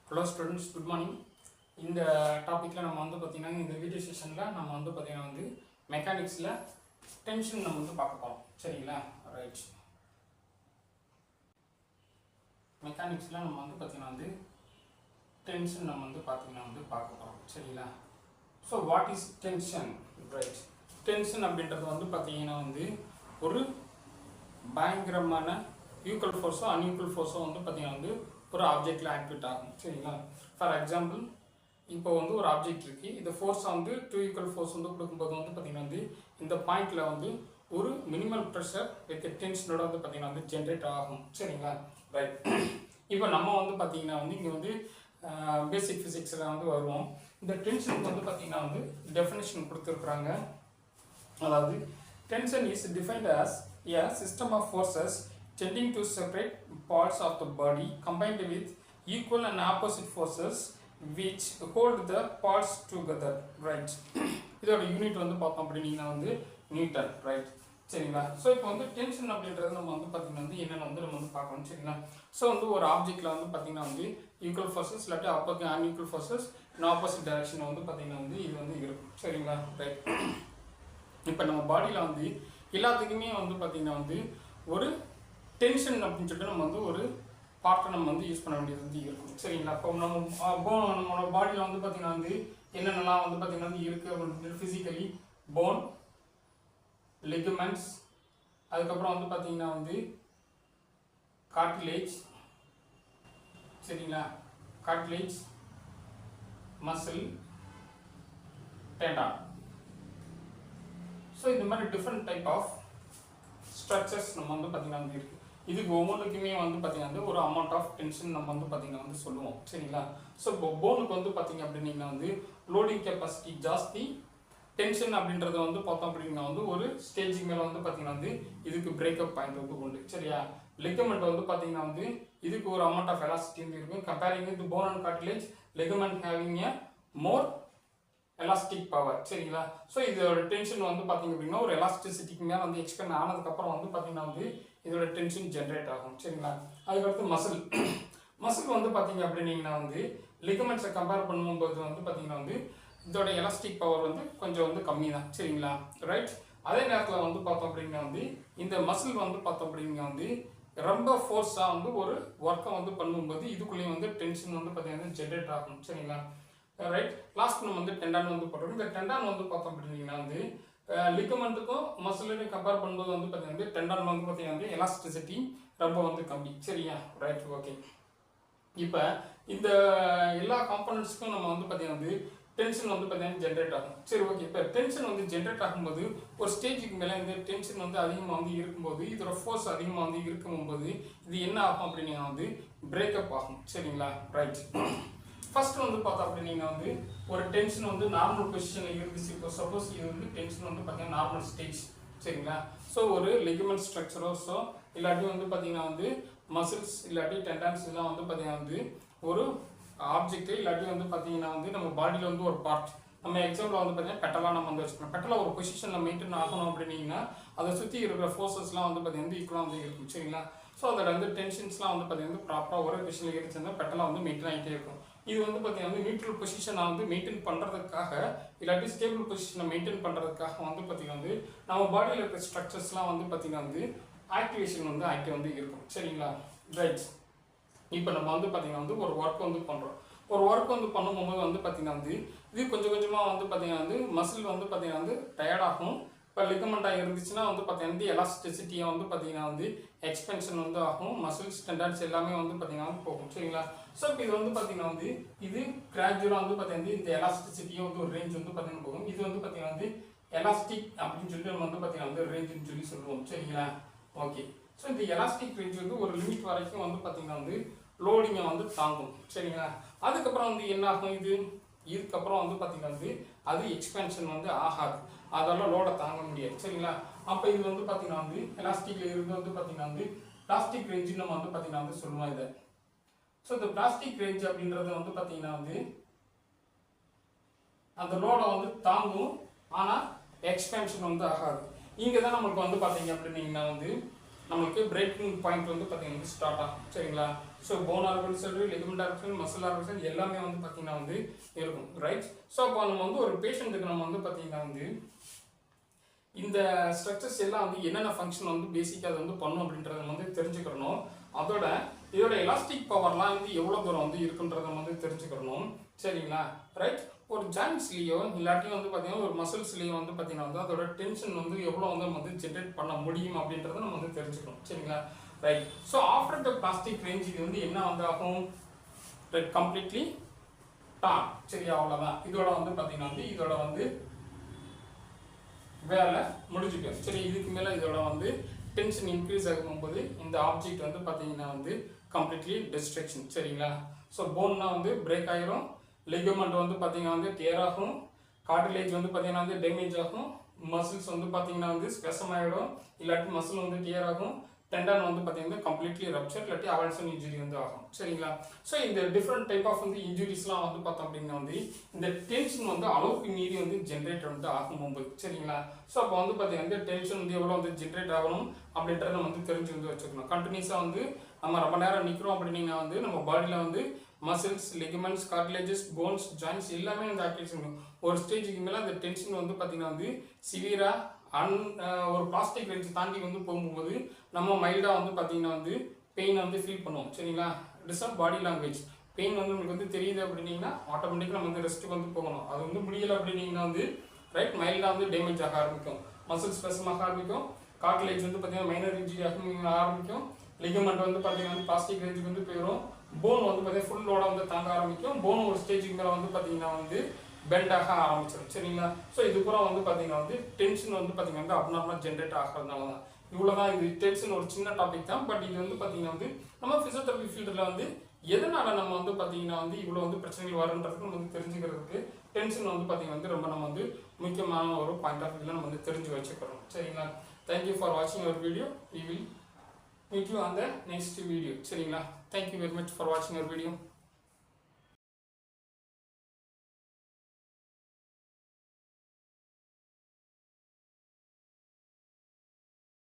Hello students, good morning. இந்த டாபிக்ல நம்ம வந்து பாத்தீங்கன்னா இந்த வீடியோ செஷன்ல நம்ம வந்து பாத்தீங்கன்னா மெக்கானிக்ஸ்ல டென்ஷன் நம்ம வந்து பார்க்க போறோம். சரிங்களா? ரைட். மெக்கானிக்ஸ்ல நம்ம வந்து பாத்தீங்கன்னா டென்ஷன் நம்ம வந்து பாத்தீங்கன்னா பார்க்க போறோம். சரிங்களா? So what is tension? Right. Tension அப்படின்றது வந்து பாத்தீங்கன்னா ஒரு பயங்கரமான ஈக்குவல் ஃபோர்ஸோ அன்ஈக்குவல் ஃபோர்ஸோ வந்து பாத்தீங்கன்னா ஒரு ஆப்ஜெக்ட்ல ஆக்டிவேட் ஆகும். சரிங்களா? ஃபார் எக்ஸாம்பிள் இப்போ வந்து ஒரு ஆப்ஜெக்ட் இருக்கு. இந்த ஃபோர்ஸ் வந்து டூ ஈக்குவல் ஃபோர்ஸ் வந்து கொடுக்கும்போது வந்து பாத்தீங்கன்னா இந்த பாயிண்ட்ல வந்து ஒரு மினிமல் ப்ரெஷர் வித் டென்ஷனோட வந்து பாத்தீங்கன்னா ஜென்ரேட் ஆகும். சரிங்களா? ரைட். இப்போ நம்ம வந்து பாத்தீங்கன்னா இங்க வந்து பேசிக் பிசிக்ஸ்ல வந்து வருவோம். இந்த டென்ஷனுக்கு வந்து பாத்தீங்கன்னா டெஃபினிஷன் கொடுத்துருக்காங்க. அதாவது tension is defined as a system of forces tending to separate parts of the body combined with equal and opposite forces which hold the parts together. Right. இதோட யூனிட் வந்து பார்த்தோம் அப்படின்னா நியூட்டன். ரைட். சரிங்களா? So இப்போ வந்து tension அப்படின்றது நம்ம வந்து பார்த்தீங்கன்னா என்னென்ன நம்ம வந்து பார்க்கணும். சரிங்களா? ஸோ ஒரு ஆப்ஜெக்ட்ல வந்து பார்த்தீங்கன்னா ஈக்குவல் ஃபோர்ஸஸ் இல்லாட்டி அப்போக்கு அன்ஈக்குவல் ஃபோர்ஸஸ் ஆப்போசிட் டைரக்ஷன் வந்து பார்த்தீங்கன்னா இது வந்து இருக்கும். சரிங்களா? ரைட். இப்போ நம்ம பாடியில் எல்லாத்துக்குமே வந்து பார்த்தீங்கன்னா ஒரு டென்ஷன் அப்படின்னு சொல்லிட்டு நம்ம ஒரு பார்ட்டை நம்ம யூஸ் பண்ண வேண்டியது இருக்கும். சரிங்களா? இப்போ நம்மளோட பாடியில் வந்து பார்த்தீங்கன்னா என்னென்னலாம் வந்து பார்த்தீங்கன்னா இருக்குது அப்படின்னு ஃபிசிக்கலி போன், லிகமெண்ட்ஸ், அதுக்கப்புறம் வந்து பார்த்தீங்கன்னா கார்டிலேஜ். சரிங்களா? Cartilage, muscle, டெண்டான். ஸோ இந்த மாதிரி டிஃப்ரெண்ட் டைப் ஆஃப் ஸ்ட்ரக்சர்ஸ் நம்ம வந்து பார்த்தீங்கன்னா இருக்குது. இதுக்கு ஒவ்வொன்றுக்குமே வந்து பார்த்தீங்கன்னா ஒரு அமௌண்ட் ஆஃப் டென்ஷன் நம்ம வந்து பார்த்தீங்கன்னா சொல்லுவோம். சரிங்களா? ஸோ இப்போ போனுக்கு வந்து பார்த்தீங்க அப்படின்னா லோடிங் கெப்பாசிட்டி ஜாஸ்தி, டென்ஷன் அப்படின்றது வந்து பார்த்தோம் அப்படின்னா ஒரு ஸ்டேஜுக்கு மேலே வந்து பார்த்தீங்கன்னா இதுக்கு பிரேக்கப் பாயிண்ட் வந்து உண்டு. சரியா? லிகமெண்ட் வந்து பார்த்தீங்கன்னா இதுக்கு ஒரு அமௌண்ட் ஆஃப் எலாஸ்டிசிட்டி வந்து இருக்கும். Comparing with phone and cartilage, ligament having a more elastic power. சரிங்களா? ஸோ இதோட டென்ஷன் வந்து பார்த்தீங்க அப்படின்னா ஒரு எலாஸ்டிசிட்டிக்கு மேலே வந்து எக்ஸ்பெண்ட் ஆனதுக்கப்புறம் வந்து பார்த்தீங்கன்னா இதோட டென்ஷன் ஜென்ரேட் ஆகும். சரிங்களா? அதுக்கடுத்து மசில். மசில் வந்து பார்த்தீங்க அப்படின்னா லிகமெண்ட்ஸை கம்பேர் பண்ணும்போது வந்து பார்த்தீங்கன்னா இதோட எலாஸ்டிக் பவர் வந்து கொஞ்சம் வந்து கம்மி தான். சரிங்களா? ரைட். அதே நேரத்தில் வந்து பார்த்தோம் அப்படின்னா இந்த மசில் வந்து பார்த்தோம் அப்படின்னா ரொம்ப ஃபோர்ஸாக வந்து ஒரு ஒர்க்கை வந்து பண்ணும்போது இதுக்குள்ளேயும் வந்து டென்ஷன் வந்து பார்த்தீங்கன்னா ஜென்ரேட் ஆகும். சரிங்களா? ரைட். லாஸ்ட் நம்ம டெண்டான் வந்து போடுறோம். இந்த டெண்டான் வந்து பார்த்தோம் அப்படின்னா லிகமெண்ட்டுக்கும் மசிலையும் கம்பேர் பண்ணும்போது வந்து பார்த்தீங்கன்னா டெண்டான் வந்து பார்த்தீங்கன்னா எலாஸ்டிசிட்டி ரொம்ப வந்து கம்மி. சரியா? ரைட். ஓகே. இப்போ இந்த எல்லா காம்பனன்ட்ஸ்க்கும் நம்ம வந்து பார்த்தீங்கன்னா டென்ஷன் வந்து பார்த்தீங்கன்னா ஜென்ரேட் ஆகும். சரி, ஓகே. இப்போ டென்ஷன் வந்து ஜென்ரேட் ஆகும்போது ஒரு ஸ்டேஜுக்கு மேலே இந்த டென்ஷன் வந்து அதிகமாக வந்து இருக்கும்போது இதோட ஃபோர்ஸ் அதிகமாக வந்து இருக்கும்போது இது என்ன ஆகும் அப்படின்னா பிரேக்கப் ஆகும். சரிங்களா? ரைட். ஃபர்ஸ்ட் வந்து பார்த்தோம் அப்படின்னா ஒரு டென்ஷன் வந்து நார்மல் பொசிஷனில் இருந்துச்சு. இப்போ சப்போஸ் இது வந்து டென்ஷன் வந்து பார்த்தீங்கன்னா நார்மல் ஸ்டேஜ். சரிங்களா? ஸோ ஒரு லிகமெண்ட் ஸ்ட்ரக்சரோ இல்லாட்டி வந்து பார்த்தீங்கன்னா மசில்ஸ் இல்லாட்டி டெண்டான்ஸ் இதெல்லாம் வந்து பார்த்தீங்கன்னா ஒரு ஆப்ஜெக்ட் இல்லாட்டி வந்து பார்த்தீங்கன்னா நம்ம பாடியில் வந்து ஒரு பார்ட். நம்ம எக்ஸாம்பிள் வந்து பார்த்தீங்கன்னா பெட்டலாக நம்ம வந்து வச்சுக்கணும். பெட்டலாக ஒரு பொசிஷனில் மெயின்டைன் ஆகணும் அப்படின்னீங்கன்னா அதை சுற்றி இருக்கிற ஃபோர்ஸஸ்லாம் வந்து பார்த்தீங்கன்னா ஈக்குவலாக வந்து இருக்கும். சரிங்களா? ஸோ அதில் வந்து டென்ஷன்ஸ்லாம் வந்து பார்த்தீங்கன்னா ப்ராப்பராக ஒரே பொசிஷனில் இருந்துச்சுன்னா பெட்டலாக வந்து மெயின்டைன் ஆகிட்டே இருக்கும். இது வந்து பார்த்தீங்கன்னா நியூட்ரல் பொசிஷனை வந்து மெயின்டைன் பண்ணுறதுக்காக இல்லாட்டி ஸ்டேபிள் பொசிஷனை மெயின்டைன் பண்ணுறதுக்காக வந்து பார்த்தீங்கன்னா நம்ம பாடியில் இருக்கிற ஸ்ட்ரக்சர்ஸ்லாம் வந்து பார்த்தீங்கன்னா ஆக்டிவேஷன் வந்து ஆக்டிவ் வந்து இருக்கும். சரிங்களா? ரைட். இப்போ நம்ம வந்து பார்த்தீங்கன்னா ஒரு ஒர்க் வந்து பண்ணுறோம். ஒரு ஒர்க் வந்து பண்ணும்போது வந்து பார்த்தீங்கன்னா இது கொஞ்சம் கொஞ்சமாக வந்து பார்த்தீங்கன்னா மசில் வந்து பார்த்தீங்கன்னா டயர்டாகும். இப்போ லிகமெண்ட்டாக இருந்துச்சுன்னா வந்து பார்த்தீங்கன்னா எலாஸ்டிசிட்டியை வந்து பார்த்தீங்கன்னா எக்ஸ்பென்ஷன் வந்து ஆகும். மசில்ஸ் டெண்டான்ஸ் எல்லாமே வந்து பார்த்தீங்கன்னா போகும். சரிங்களா? ஸோ இப்போ இது வந்து பார்த்தீங்கன்னா இது கிராஜுவலாக வந்து பார்த்தீங்கன்னா இந்த எலாஸ்டிசிட்டியை வந்து ஒரு ரேஞ்ச் வந்து பார்த்தீங்கன்னா போகும். இது வந்து பார்த்தீங்கன்னா எலாஸ்டிக் அப்படின்னு சொல்லிட்டு நம்ம வந்து பார்த்தீங்கன்னா ரேஞ்சுன்னு சொல்லி சொல்லுவோம். சரிங்களா? ஓகே. ஸோ இந்த எலாஸ்டிக் ரேஞ்ச் வந்து ஒரு லிமிட் வரைக்கும் வந்து பார்த்தீங்கன்னா லோடிங்கை வந்து தாங்கும். சரிங்களா? அதுக்கப்புறம் வந்து என்ன ஆகும்? இதுக்கப்புறம் வந்து பார்த்தீங்கன்னா அது எக்ஸ்பென்ஷன் வந்து ஆகாது. அதெல்லாம் லோடை தாங்க முடியாது. சரிங்களா? அப்போ இது வந்து பார்த்தீங்கன்னா எலாஸ்டிக்ல இருந்து வந்து பார்த்தீங்கன்னா பிளாஸ்டிக் ரேஞ்சு நம்ம வந்து பார்த்தீங்கன்னா சொல்லுவோம் இதை. ஸோ இந்த பிளாஸ்டிக் ரேஞ்ச் அப்படின்றது வந்து பார்த்தீங்கன்னா அந்த லோடை வந்து தாங்கும், ஆனால் எக்ஸ்பென்ஷன் வந்து ஆகாது. இங்கே தான் நம்மளுக்கு வந்து பார்த்தீங்க அப்படின்னீங்கன்னா நம்மளுக்கு பிரேக்கிங் பாயிண்ட் வந்து பார்த்தீங்கன்னா ஸ்டார்ட் ஆகும் சரிங்களா. ஸோ போன் ஆர்கன் செல், லிகமெண்ட் ஆர்கன் செல், மசில் ஆர்கன் செல் எல்லாமே வந்து பார்த்தீங்கன்னா வந்து இருக்கும் ரைட். ஸோ அப்போ நம்ம வந்து ஒரு பேஷண்ட்டுக்கு நம்ம வந்து பார்த்தீங்கன்னா வந்து இந்த ஸ்ட்ரக்சர்ஸ் எல்லாம் வந்து என்னென்ன ஃபங்க்ஷன் வந்து பேசிக்காக அது வந்து பண்ணும் அப்படின்றத வந்து தெரிஞ்சுக்கிறணும். இதோட எலாஸ்டிக் பவர்லாம் வந்து எவ்வளோ தூரம் வந்து இருக்குன்றத வந்து தெரிஞ்சுக்கிறணும் சரிங்களா ரைட். ஒரு ஜாயின்ஸ்லேயோ இல்லாட்டியும் வந்து பார்த்தீங்கன்னா ஒரு மசில்ஸ்லேயோ வந்து பார்த்தீங்கன்னா வந்து அதோட டென்ஷன் வந்து எவ்வளோ வந்து நம்ம வந்து ஜென்ரேட் பண்ண முடியும் அப்படின்றத நம்ம வந்து தெரிஞ்சுக்கணும் சரிங்களா right. So after the plastic range இது வந்து என்ன வந்து ஆகும் ரைட் கம்ப்ளீட்லி டான் சரியா அவ்வளோதான். இதோட வந்து பார்த்தீங்கன்னா வந்து இதோட வந்து வேலை முடிஞ்சுக்கும் சரி. இதுக்கு மேலே இதோட வந்து டென்ஷன் இன்க்ரீஸ் ஆகும்போது இந்த ஆப்ஜெக்ட் வந்து பார்த்தீங்கன்னா வந்து கம்ப்ளீட்லி டிஸ்ட்ரக்ஷன் சரிங்களா. ஸோ போன்னா வந்து பிரேக் ஆகிரும், லிகமெண்ட் வந்து பார்த்தீங்கன்னா வந்து டேர் ஆகும், கார்டிலேஜ் வந்து பார்த்தீங்கன்னா வந்து டேமேஜ் ஆகும், மசில்ஸ் வந்து பார்த்தீங்கன்னா வந்து ஸ்பெசம் ஆகிடும், இல்லாட்டி மசில் வந்து டேர் ஆகும், டெண்டன் வந்து பார்த்தீங்கன்னா கம்ப்ளீட்லி ரப்சர் இல்லாட்டி அவல்சன் இன்ஜுரி வந்து ஆகும் சரிங்களா. ஸோ இந்த டிஃப்ரெண்ட் டைப் ஆஃப் வந்து இன்ஜுரிஸ்லாம் வந்து பார்த்தோம் அப்படின்னா வந்து இந்த டென்ஷன் வந்து அளவுக்கு மீறி வந்து ஜென்ரேட் வந்து ஆகும்போது சரிங்களா. ஸோ அப்போ வந்து பார்த்தீங்கன்னா டென்ஷன் வந்து எவ்வளோ வந்து ஜென்ரேட் ஆகணும் அப்படின்றத நம்ம வந்து தெரிஞ்சு வந்து வச்சுக்கணும். கண்டினியூஸாக வந்து நம்ம ரொம்ப நேரம் நிற்கிறோம் அப்படின்னா வந்து நம்ம பாடியில் வந்து muscles, ligaments, cartilages, bones, joints எல்லாமே வந்து ஆக்டிவேட் பண்ணும். ஒரு ஸ்டேஜுக்கு மேலே அந்த டென்ஷன் வந்து பார்த்தீங்கன்னா வந்து சிவியராக ஒரு பிளாஸ்டிக் ரேஞ்ச் தாண்டி வந்து போகும்போது நம்ம மைல்டாக வந்து பார்த்தீங்கன்னா வந்து பெயின் வந்து ஃபீல் பண்ணுவோம் சரிங்களா. It's a body language. Pain வந்து உங்களுக்கு வந்து தெரியுது அப்படின்னீங்கன்னா ஆட்டோமேட்டிக்காக நம்ம வந்து ரெஸ்ட்டுக்கு வந்து போகணும். அது வந்து முடியலை அப்படின்னீங்கன்னா வந்து ரைட் மைல்டாக வந்து டேமேஜ் ஆக ஆரம்பிக்கும், மசில்ஸ் ஸ்பெசமாக ஆரம்பிக்கும், கார்டிலேஜ் வந்து பார்த்தீங்கன்னா மைனர் இன்ஜுரி ஆரம்பிக்கும், லிகமெண்ட் வந்து பார்த்தீங்கன்னா வந்து பிளாஸ்டிக் ரேஞ்சுக்கு வந்து போயிடும், போன் வந்து பார்த்தீங்கன்னா ஃபுல் லோடாக வந்து தாங்க ஆரம்பிக்கும், போன் ஒரு ஸ்டேஜுக்கு மேலே வந்து பார்த்தீங்கன்னா வந்து பெண்டாக ஆரம்பிச்சிடும் சரிங்களா. ஸோ இது பூரா வந்து பார்த்தீங்கன்னா வந்து டென்ஷன் வந்து பார்த்தீங்கன்னா வந்து அப்நார்மலாக ஜென்ரேட் ஆகிறதுனால தான். இவ்வளோதான். இது டென்ஷன் ஒரு சின்ன டாபிக் தான். பட் இது வந்து பார்த்தீங்கன்னா வந்து நம்ம ஃபிசியோதெரபி ஃபீல்டில் வந்து எதனால நம்ம வந்து பார்த்தீங்கன்னா வந்து இவ்வளோ வந்து பிரச்சனைகள் வருன்றதுக்கு நம்ம வந்து தெரிஞ்சுக்கிறதுக்கு டென்ஷன் வந்து பார்த்தீங்கன்னா வந்து ரொம்ப நம்ம வந்து முக்கியமான ஒரு பாயிண்ட் ஆஃப் வியூவில் நம்ம வந்து தெரிஞ்சு வச்சுக்கிறோம் சரிங்களா. தேங்க்யூ ஃபார் வாட்சிங் our video. We will meet you on the next video சரிங்களா. தேங்க்யூ வெரி மச் ஃபார் வாட்சிங் அவர் வீடியோ.